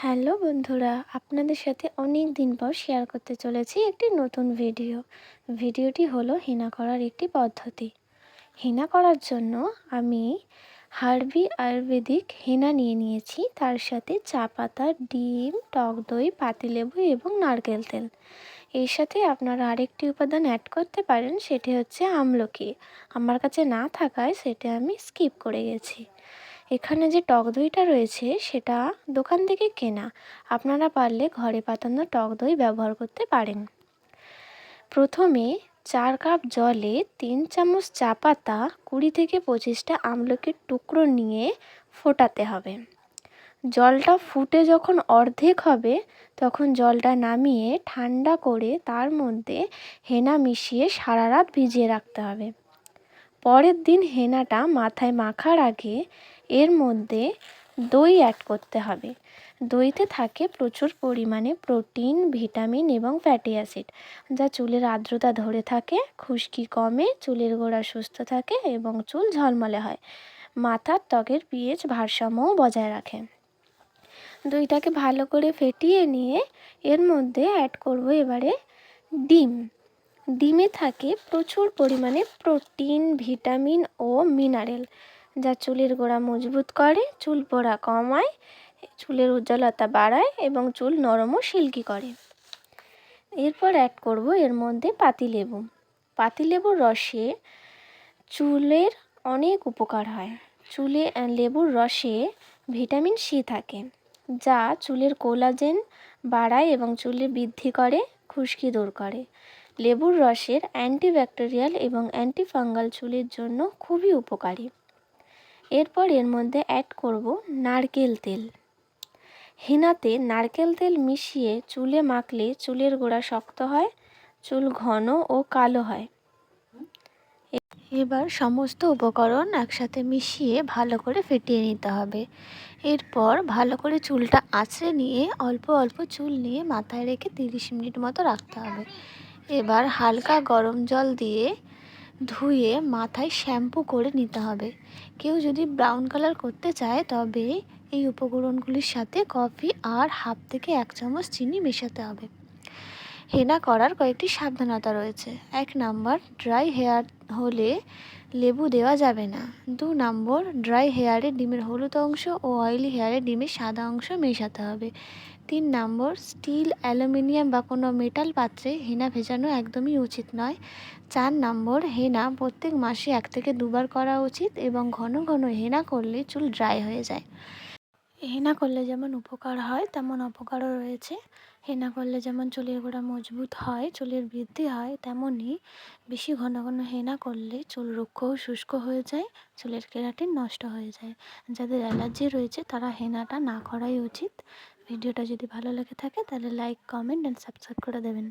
Hello বন্ধুরা, আপনাদের সাথে অনেক দিন পর শেয়ার করতে চলেছি একটি নতুন ভিডিওটি হলো হেনা করার একটি পদ্ধতি। হেনা করার জন্য আমি হার্বি আয়ুর্বেদিক হেনা নিয়েছি। তার সাথে চা পাতা, ডিম, টক দই, পাতিলেবু এবং নারকেল তেল। এর সাথে আপনারা আরেকটি উপাদান অ্যাড করতে পারেন, সেটি হচ্ছে আমলকি। আমার কাছে না থাকায় সেটা আমি স্কিপ করে গেছি। এখানে যে টক দইটা রয়েছে সেটা দোকান থেকে কেনা, আপনারা পারলে ঘরে পাতানো টক দই ব্যবহার করতে পারেন। প্রথমে 4 কাপ জলে 3 চামচ চা পাতা, 20 থেকে 25টা আমলকির টুকরো নিয়ে ফোটাতে হবে। জলটা ফুটে যখন অর্ধেক হবে তখন জলটা নামিয়ে ঠান্ডা করে তার মধ্যে হেনা মিশিয়ে সারা রাত ভিজিয়ে রাখতে হবে। পরের দিন হেনাটা মাথায় মাখার আগে এর মধ্যে দই অ্যাড করতে হবে। দইতে থাকে প্রচুর পরিমাণে প্রোটিন, ভিটামিন এবং ফ্যাটি অ্যাসিড, যা চুলের আর্দ্রতা ধরে থাকে, খুশকি কমে, চুলের গোড়া সুস্থ থাকে এবং চুল ঝলমলে হয়। মাথার ত্বকের পিএইচ ভারসাম্যও বজায় রাখে। দইটাকে ভালো করে ফেটিয়ে নিয়ে এর মধ্যে অ্যাড করব এবারে ডিম। ডিমে থাকে প্রচুর পরিমাণে প্রোটিন, ভিটামিন ও মিনারেল, যা চুলের গোড়া মজবুত করে, চুল পড়া কমায়, চুলের উজ্জ্বলতা বাড়ায় এবং চুল নরম ও সিল্কি করে। এরপর অ্যাড করব এর মধ্যে পাতিলেবু। পাতিলেবুর রসে চুলের অনেক উপকার হয়। লেবুর রসে ভিটামিন সি থাকে, যা চুলের কোলাজেন বাড়ায় এবং চুলে বৃদ্ধি করে, খুশকি দূর করে। লেবুর রসের অ্যান্টিব্যাকটেরিয়াল এবং অ্যান্টিফাঙ্গাল চুলের জন্য খুবই উপকারী। এরপর এর মধ্যে অ্যাড করব নারকেল তেল। হেনাতে নারকেল তেল মিশিয়ে চুলে মাখলে চুলের গোড়া শক্ত হয়, চুল ঘন ও কালো হয়। এবার সমস্ত উপকরণ একসাথে মিশিয়ে ভালো করে ফেটিয়ে নিতে হবে। এরপর ভালো করে চুলটা আঁচড়ে নিয়ে অল্প অল্প চুল নিয়ে মাথায় রেখে 30 মিনিট মতো রাখতে হবে। এবার হালকা গরম জল দিয়ে ধুয়ে মাথায় শ্যাম্পু করে নিতে হবে। কেউ যদি ব্রাউন কালার করতে চায় তবে এই উপকরণগুলির সাথে কফি আর হাফ থেকে 1 চামচ চিনি মেশাতে হবে। হেনা করার কয়েকটি সাবধানতা রয়েছে। 1 নম্বর, ড্রাই হেয়ার হলে লেবু দেওয়া যাবে না। 2 নম্বর, ড্রাই হেয়ারে ডিমের হলুদ অংশ ও অয়েলি হেয়ারে ডিমের সাদা অংশ মেশাতে হবে। 3 নম্বর, স্টিল, অ্যালুমিনিয়াম বা কোনো মেটাল পাত্রে হেনা ভেজানো একদমই উচিত নয়। 4 নম্বর, হেনা প্রত্যেক মাসে 1 থেকে 2 বার করা উচিত এবং ঘন ঘন হেনা করলে চুল ড্রাই হয়ে যায়। হেনা করলে যেমন উপকার হয় তেমন অপকারও রয়েছে। হেনা করলে যেমন চুলের গোড়া মজবুত হয়, চুলের বৃদ্ধি হয়, তেমনই বেশি ঘন ঘন হেনা করলে চুল রুক্ষ ও শুষ্ক হয়ে যায়, চুলের কেরাটিন নষ্ট হয়ে যায়। যাদের অ্যালার্জি রয়েছে তারা হেনাটা না করাই উচিত। ভিডিওটা যদি ভালো লেগে থাকে তাহলে লাইক, কমেন্ট অ্যান্ড সাবস্ক্রাইব করে দেবেন।